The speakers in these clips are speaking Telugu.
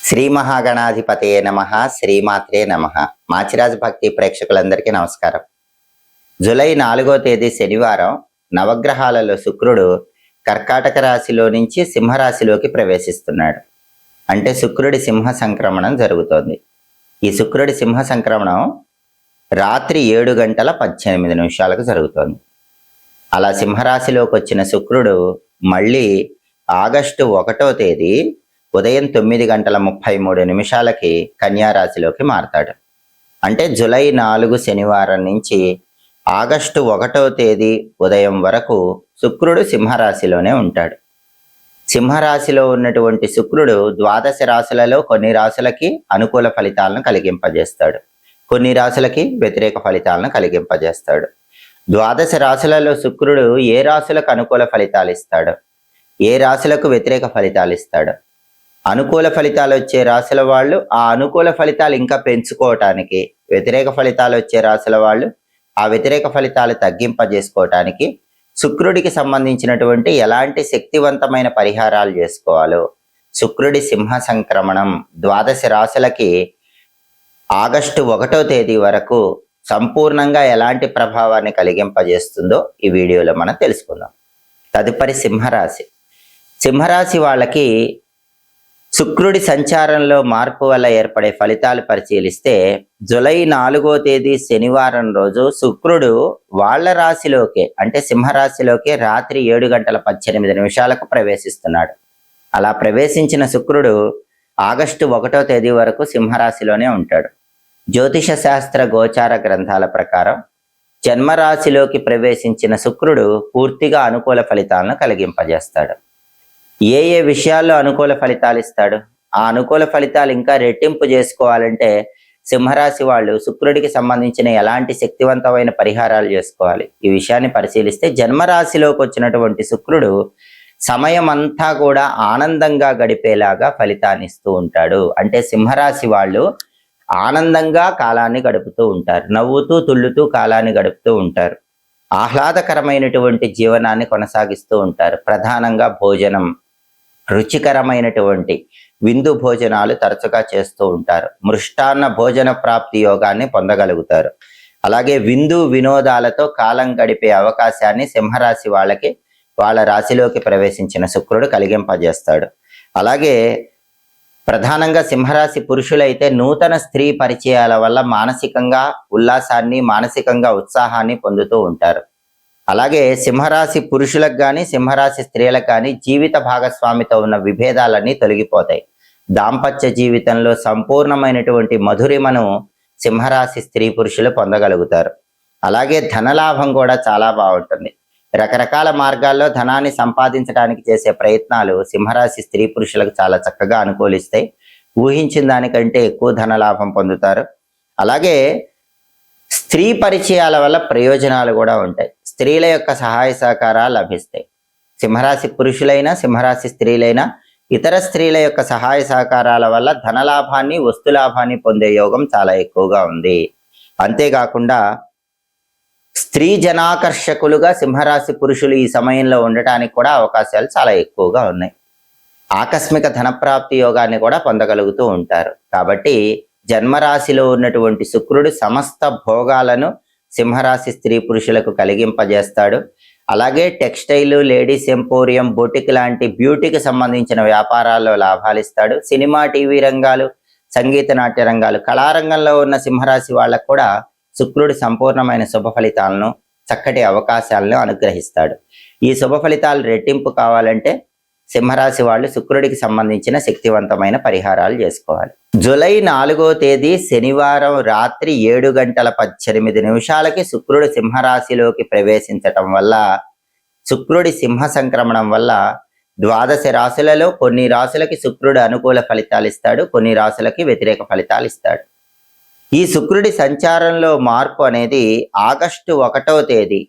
శ్రీ మహాగణాధిపతయే నమః. శ్రీమాత్రే నమః. మాచిరాజు భక్తి ప్రేక్షకులందరికీ నమస్కారం. జూలై 4వ తేదీ శనివారం నవగ్రహాలలో శుక్రుడు కర్కాటక రాశిలో నుంచి సింహరాశిలోకి ప్రవేశిస్తున్నాడు. అంటే శుక్రుడి సింహ సంక్రమణం జరుగుతోంది. ఈ శుక్రుడి సింహ సంక్రమణం రాత్రి 7:18 జరుగుతోంది. అలా సింహరాశిలోకి వచ్చిన శుక్రుడు మళ్ళీ ఆగస్టు 1వ తేదీ ఉదయం 9:33 కన్యారాశిలోకి మారతాడు. అంటే జూలై 4 శనివారం నుంచి ఆగస్టు 1వ తేదీ ఉదయం వరకు శుక్రుడు సింహరాశిలోనే ఉంటాడు. సింహరాశిలో ఉన్నటువంటి శుక్రుడు ద్వాదశ రాశులలో కొన్ని రాశులకి అనుకూల ఫలితాలను కలిగింపజేస్తాడు, కొన్ని రాశులకి వ్యతిరేక ఫలితాలను కలిగింపజేస్తాడు. ద్వాదశ రాశులలో శుక్రుడు ఏ రాశులకు అనుకూల ఫలితాలు ఇస్తాడు, ఏ రాశులకు వ్యతిరేక ఫలితాలు ఇస్తాడు, అనుకూల ఫలితాలు వచ్చే రాశుల వాళ్ళు ఆ అనుకూల ఫలితాలు ఇంకా పెంచుకోవటానికి, వ్యతిరేక ఫలితాలు వచ్చే రాశుల వాళ్ళు ఆ వ్యతిరేక ఫలితాలు తగ్గింపజేసుకోవటానికి శుక్రుడికి సంబంధించినటువంటి ఎలాంటి శక్తివంతమైన పరిహారాలు చేసుకోవాలో, శుక్రుడి సింహ సంక్రమణం ద్వాదశ రాశులకి ఆగస్టు 1వ తేదీ వరకు సంపూర్ణంగా ఎలాంటి ప్రభావాన్ని కలిగింపజేస్తుందో ఈ వీడియోలో మనం తెలుసుకుందాం. తదుపరి సింహరాశి. సింహరాశి వాళ్ళకి శుక్రుడి సంచారంలో మార్పు వల్ల ఏర్పడే ఫలితాలు పరిశీలిస్తే జూలై 4వ తేదీ శనివారం రోజు శుక్రుడు వాళ్ళ రాశిలోకే అంటే సింహరాశిలోకే రాత్రి 7:18 ప్రవేశిస్తున్నాడు. అలా ప్రవేశించిన శుక్రుడు ఆగస్టు 1వ తేదీ వరకు సింహరాశిలోనే ఉంటాడు. జ్యోతిష శాస్త్ర గోచార గ్రంథాల ప్రకారం జన్మరాశిలోకి ప్రవేశించిన శుక్రుడు పూర్తిగా అనుకూల ఫలితాలను కలిగింపజేస్తాడు. ఏ ఏ విషయాల్లో అనుకూల ఫలితాలు ఇస్తాడు, ఆ అనుకూల ఫలితాలు ఇంకా రెట్టింపు చేసుకోవాలంటే సింహరాశి వాళ్ళు శుక్రుడికి సంబంధించిన ఎలాంటి శక్తివంతమైన పరిహారాలు చేసుకోవాలి, ఈ విషయాన్ని పరిశీలిస్తే జన్మరాశిలోకి వచ్చినటువంటి శుక్రుడు సమయం అంతా కూడా ఆనందంగా గడిపేలాగా ఫలితాన్ని ఇస్తూ ఉంటాడు. అంటే సింహరాశి వాళ్ళు ఆనందంగా కాలాన్ని గడుపుతూ ఉంటారు, నవ్వుతూ తుళ్ళుతూ కాలాన్ని గడుపుతూ ఉంటారు, ఆహ్లాదకరమైనటువంటి జీవనాన్ని కొనసాగిస్తూ ఉంటారు. ప్రధానంగా భోజనం, రుచికరమైనటువంటి విందు భోజనాలు తరచుగా చేస్తూ ఉంటారు. మృష్టాన్న భోజన ప్రాప్తి యోగాన్ని పొందగలుగుతారు. అలాగే విందు వినోదాలతో కాలం గడిపే అవకాశాన్ని సింహరాశి వాళ్ళకి వాళ్ళ రాశిలోకి ప్రవేశించిన శుక్రుడు కలిగింపజేస్తాడు. అలాగే ప్రధానంగా సింహరాశి పురుషులైతే నూతన స్త్రీ పరిచయాల వల్ల మానసికంగా ఉల్లాసాన్ని, మానసికంగా ఉత్సాహాన్ని పొందుతూ ఉంటారు. అలాగే సింహరాశి పురుషులకు కానీ సింహరాశి స్త్రీలకు కానీ జీవిత భాగస్వామితో ఉన్న విభేదాలన్నీ తొలగిపోతాయి. దాంపత్య జీవితంలో సంపూర్ణమైనటువంటి మధురిమను సింహరాశి స్త్రీ పురుషులు పొందగలుగుతారు. అలాగే ధనలాభం కూడా చాలా బాగుంటుంది. రకరకాల మార్గాల్లో ధనాన్ని సంపాదించడానికి చేసే ప్రయత్నాలు సింహరాశి స్త్రీ పురుషులకు చాలా చక్కగా అనుకూలిస్తాయి. ఊహించిన దానికంటే ఎక్కువ ధనలాభం పొందుతారు. అలాగే స్త్రీ పరిచయాల వల్ల ప్రయోజనాలు కూడా ఉంటాయి. స్త్రీల యొక్క సహాయ సహకారాలు లభిస్తాయి. సింహరాశి పురుషులైనా సింహరాశి స్త్రీలైనా ఇతర స్త్రీల యొక్క సహాయ సహకారాల వల్ల ధనలాభాన్ని, వస్తులాభాన్ని పొందే యోగం చాలా ఎక్కువగా ఉంది. అంతేకాకుండా స్త్రీ జనాకర్షకులుగా సింహరాశి పురుషులు ఈ సమయంలో ఉండటానికి కూడా అవకాశాలు చాలా ఎక్కువగా ఉన్నాయి. ఆకస్మిక ధనప్రాప్తి యోగాన్ని కూడా పొందగలుగుతూ ఉంటారు. కాబట్టి జన్మరాశిలో ఉన్నటువంటి శుక్రుడు సమస్త భోగాలను సింహరాశి స్త్రీ పురుషులకు కలిగింపజేస్తాడు. అలాగే టెక్స్టైల్, లేడీస్ ఎంపోరియం, బొటిక్ లాంటి బ్యూటీకి సంబంధించిన వ్యాపారాల్లో లాభాలు ఇస్తాడు. సినిమా, టీవీ రంగాలు, సంగీత నాట్య రంగాలు, కళారంగంలో ఉన్న సింహరాశి వాళ్ళకు కూడా శుక్రుడు సంపూర్ణమైన శుభ ఫలితాలను, చక్కటి అవకాశాలను అనుగ్రహిస్తాడు. ఈ శుభ ఫలితాలు రెట్టింపు కావాలంటే సింహరాశి వాళ్ళు శుక్రుడికి సంబంధించిన శక్తివంతమైన పరిహారాలు చేసుకోవాలి. జూలై 4వ తేదీ శనివారం రాత్రి 7:18 శుక్రుడు సింహరాశిలోకి ప్రవేశించటం వల్ల, శుక్రుడి సింహ సంక్రమణం వల్ల ద్వాదశ రాశులలో కొన్ని రాశులకి శుక్రుడు అనుకూల ఫలితాలు ఇస్తాడు, కొన్ని రాశులకి వ్యతిరేక ఫలితాలు ఇస్తాడు. ఈ శుక్రుడి సంచారంలో మార్పు అనేది ఆగస్టు 1వ తేదీ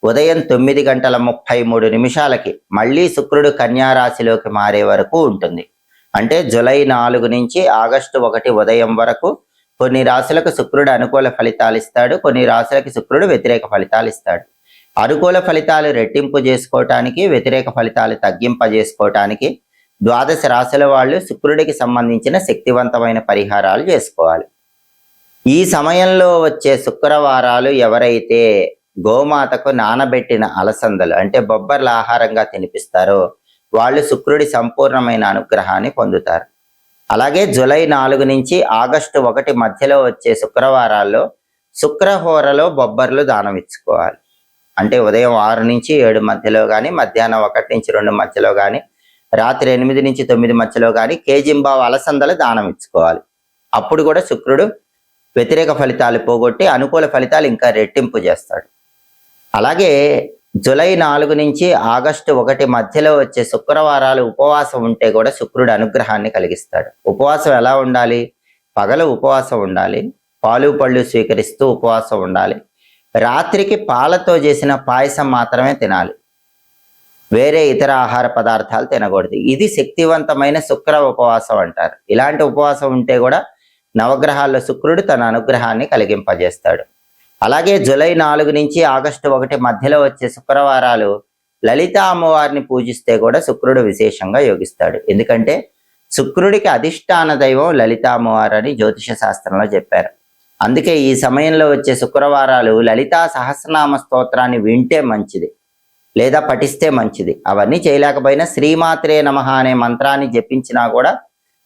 ఉదయం 9:33 మళ్ళీ శుక్రుడు కన్యారాశిలోకి మారే వరకు ఉంటుంది. అంటే జూలై 4 నుంచి ఆగస్టు 1 ఉదయం వరకు కొన్ని రాశులకు శుక్రుడు అనుకూల ఫలితాలు ఇస్తాడు, కొన్ని రాశులకి శుక్రుడు వ్యతిరేక ఫలితాలు ఇస్తాడు. అనుకూల ఫలితాలు రెట్టింపు చేసుకోవటానికి, వ్యతిరేక ఫలితాలు తగ్గింపజేసుకోవటానికి ద్వాదశ రాశుల వాళ్ళు శుక్రుడికి సంబంధించిన శక్తివంతమైన పరిహారాలు చేసుకోవాలి. ఈ సమయంలో వచ్చే శుక్రవారాలు ఎవరైతే గోమాతకు నానబెట్టిన అలసందలు అంటే బొబ్బర్ల ఆహారంగా తినిపిస్తారో వాళ్ళు శుక్రుడి సంపూర్ణమైన అనుగ్రహాన్ని పొందుతారు. అలాగే జూలై 4 నుంచి ఆగస్టు 1 మధ్యలో వచ్చే శుక్రవారాల్లో శుక్రహోరలో బొబ్బర్లు దానం ఇచ్చుకోవాలి. అంటే ఉదయం 6 నుంచి 7 మధ్యలో కానీ, మధ్యాహ్నం 1 నుంచి 2 మధ్యలో కానీ, రాత్రి 8 నుంచి 9 మధ్యలో కానీ కేజింబావు అలసందలు దానం ఇచ్చుకోవాలి. అప్పుడు కూడా శుక్రుడు వ్యతిరేక ఫలితాలు పోగొట్టి అనుకూల ఫలితాలు ఇంకా రెట్టింపు చేస్తాడు. అలాగే జూలై 4 నుంచి ఆగస్టు 1 మధ్యలో వచ్చే శుక్రవారాలు ఉపవాసం ఉంటే కూడా శుక్రుడు అనుగ్రహాన్ని కలిగిస్తాడు. ఉపవాసం ఎలా ఉండాలి? పగలు ఉపవాసం ఉండాలి, పాలు పళ్ళు స్వీకరిస్తూ ఉపవాసం ఉండాలి. రాత్రికి పాలతో చేసిన పాయసం మాత్రమే తినాలి, వేరే ఇతర ఆహార పదార్థాలు తినకూడదు. ఇది శక్తివంతమైన శుక్ర ఉపవాసం అంటారు. ఇలాంటి ఉపవాసం ఉంటే కూడా నవగ్రహాల్లో శుక్రుడు తన అనుగ్రహాన్ని కలిగింపజేస్తాడు. అలాగే జూలై 4 నుంచి ఆగస్టు 1 మధ్యలో వచ్చే శుక్రవారాలు లలిత అమ్మవారిని పూజిస్తే కూడా శుక్రుడు విశేషంగా యోగిస్తాడు. ఎందుకంటే శుక్రుడికి అధిష్టాన దైవం లలిత అమ్మవారు అని జ్యోతిష శాస్త్రంలో చెప్పారు. అందుకే ఈ సమయంలో వచ్చే శుక్రవారాలు లలితా సహస్రనామ స్తోత్రాన్ని వింటే మంచిది, లేదా పఠిస్తే మంచిది. అవన్నీ చేయలేకపోయినా శ్రీమాత్రే నమః అనే మంత్రాన్ని జపించినా కూడా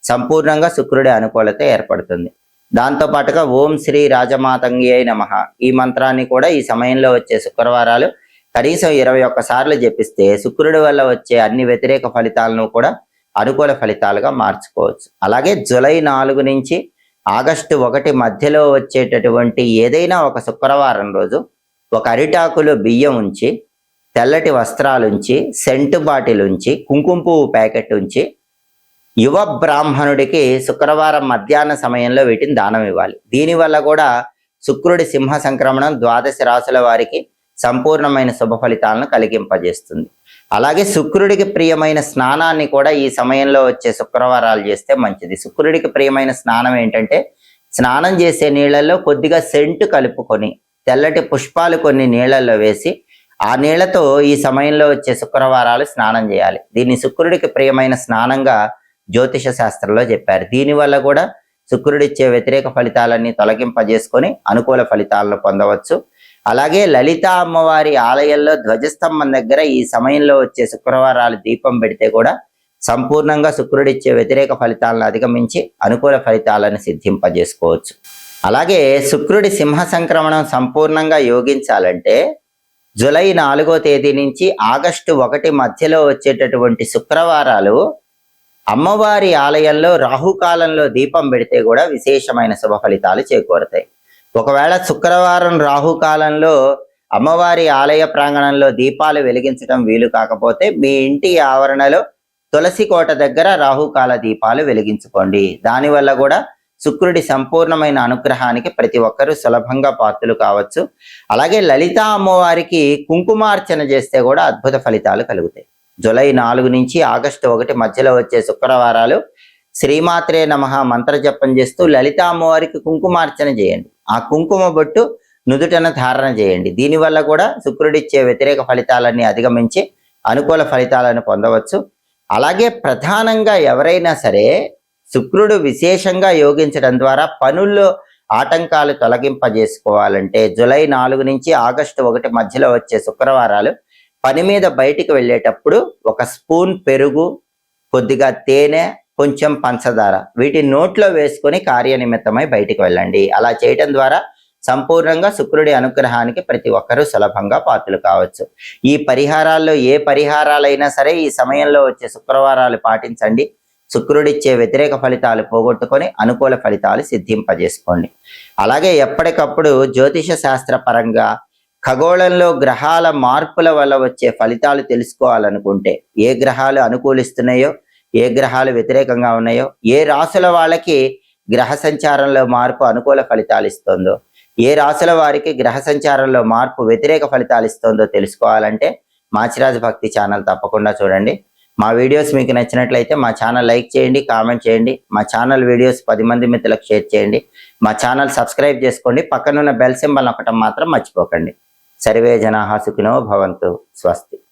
సంపూర్ణంగా శుక్రుడి అనుకూలత ఏర్పడుతుంది. దాంతోపాటుగా ఓం శ్రీ రాజమాతంగ్యై నమః ఈ మంత్రాన్ని కూడా ఈ సమయంలో వచ్చే శుక్రవారాలు కనీసం 21 సార్లు జపిస్తే శుక్రుడి వల్ల వచ్చే అన్ని వ్యతిరేక ఫలితాలను కూడా అనుకూల ఫలితాలుగా మార్చుకోవచ్చు. అలాగే జూలై 4 నుంచి ఆగస్టు 1 మధ్యలో వచ్చేటటువంటి ఏదైనా ఒక శుక్రవారం రోజు ఒక అరిటాకులో బియ్యం ఉంచి, తెల్లటి వస్త్రాలుంచి, సెంటు బాటిల్ ఉంచి, కుంకుమ పువ్వు ప్యాకెట్ ఉంచి యువ బ్రాహ్మణుడికి శుక్రవారం మధ్యాహ్న సమయంలో వీటిని దానం ఇవ్వాలి. దీనివల్ల కూడా శుక్రుడి సింహ సంక్రమణం ద్వాదశ రాశుల వారికి సంపూర్ణమైన శుభ ఫలితాలను కలిగింపజేస్తుంది. అలాగే శుక్రుడికి ప్రియమైన స్నానాన్ని కూడా ఈ సమయంలో వచ్చే శుక్రవారాలు చేస్తే మంచిది. శుక్రుడికి ప్రియమైన స్నానం ఏంటంటే స్నానం చేసే నీళ్ళల్లో కొద్దిగా సెంటు కలుపుకొని తెల్లటి పుష్పాలు కొన్ని నీళ్ళల్లో వేసి ఆ నీళ్లతో ఈ సమయంలో వచ్చే శుక్రవారాలు స్నానం చేయాలి. దీన్ని శుక్రుడికి ప్రియమైన స్నానంగా జ్యోతిష శాస్త్రంలో చెప్పారు. దీనివల్ల కూడా శుక్రుడిచ్చే వ్యతిరేక ఫలితాలన్నీ తొలగింపజేసుకొని అనుకూల ఫలితాలను పొందవచ్చు. అలాగే లలిత అమ్మవారి ఆలయంలో ధ్వజస్తంభం దగ్గర ఈ సమయంలో వచ్చే శుక్రవారాలు దీపం పెడితే కూడా సంపూర్ణంగా శుక్రుడిచ్చే వ్యతిరేక ఫలితాలను అధిగమించి అనుకూల ఫలితాలను సిద్ధింపజేసుకోవచ్చు. అలాగే శుక్రుడి సింహ సంక్రమణం సంపూర్ణంగా యోగించాలంటే జూలై 4వ తేదీ నుంచి ఆగస్టు 1 మధ్యలో వచ్చేటటువంటి శుక్రవారాలు అమ్మవారి ఆలయంలో రాహుకాలంలో దీపం పెడితే కూడా విశేషమైన శుభ ఫలితాలు చేకూరుతాయి. ఒకవేళ శుక్రవారం రాహుకాలంలో అమ్మవారి ఆలయ ప్రాంగణంలో దీపాలు వెలిగించడం వీలు కాకపోతే మీ ఇంటి ఆవరణలో తులసి కోట దగ్గర రాహుకాల దీపాలు వెలిగించుకోండి. దానివల్ల కూడా శుక్రుడి సంపూర్ణమైన అనుగ్రహానికి ప్రతి ఒక్కరూ సులభంగా పాత్రులు కావచ్చు. అలాగే లలితా అమ్మవారికి కుంకుమార్చన చేస్తే కూడా అద్భుత ఫలితాలు కలుగుతాయి. జూలై 4 నుంచి ఆగస్టు 1 మధ్యలో వచ్చే శుక్రవారాలు శ్రీమాత్రే నమః మంత్ర జపం చేస్తూ లలితా అమ్మవారికి కుంకుమార్చన చేయండి. ఆ కుంకుమ బొట్టు నుదుటన ధారణ చేయండి. దీనివల్ల కూడా శుక్రుడిచ్చే వ్యతిరేక ఫలితాలన్నీ అధిగమించి అనుకూల ఫలితాలను పొందవచ్చు. అలాగే ప్రధానంగా ఎవరైనా సరే శుక్రుడు విశేషంగా యోగించడం ద్వారా పనుల్లో ఆటంకాలు తొలగింపజేసుకోవాలంటే జూలై 4 నుంచి ఆగస్టు 1 మధ్యలో వచ్చే శుక్రవారాలు పని మీద బయటికి వెళ్ళేటప్పుడు 1 స్పూన్ పెరుగు, కొద్దిగా తేనె, కొంచెం పంచదార వీటిని నోట్లో వేసుకొని కార్యనిమిత్తమై బయటికి వెళ్ళండి. అలా చేయటం ద్వారా సంపూర్ణంగా శుక్రుడి అనుగ్రహానికి ప్రతి ఒక్కరూ సులభంగా పాత్రలు కావచ్చు. ఈ పరిహారాల్లో ఏ పరిహారాలైనా సరే ఈ సమయంలో వచ్చే శుక్రవారాలు పాటించండి. శుక్రుడిచ్చే వ్యతిరేక ఫలితాలు పోగొట్టుకొని అనుకూల ఫలితాలు సిద్ధింపజేసుకోండి. అలాగే ఎప్పటికప్పుడు జ్యోతిష శాస్త్ర పరంగా ఖగోళంలో గ్రహాల మార్పుల వల్ల వచ్చే ఫలితాలు తెలుసుకోవాలనుకుంటే ఏ గ్రహాలు అనుకూలిస్తున్నాయో, ఏ గ్రహాలు వ్యతిరేకంగా ఉన్నాయో, ఏ రాశుల వాళ్ళకి గ్రహ సంచారంలో మార్పు అనుకూల ఫలితాలు ఇస్తుందో, ఏ రాశుల వారికి గ్రహ సంచారంలో మార్పు వ్యతిరేక ఫలితాలు ఇస్తుందో తెలుసుకోవాలంటే మాచిరాజు భక్తి ఛానల్ తప్పకుండా చూడండి. మా వీడియోస్ మీకు నచ్చినట్లయితే మా ఛానల్ లైక్ చేయండి, కామెంట్ చేయండి. మా ఛానల్ వీడియోస్ 10 మంది మిత్రులకు షేర్ చేయండి. మా ఛానల్ సబ్స్క్రైబ్ చేసుకోండి. పక్కనున్న బెల్ సింబల్ నొక్కటం మాత్రం మర్చిపోకండి. సర్వే జనాః సుఖినో భవంతు. స్వస్తి.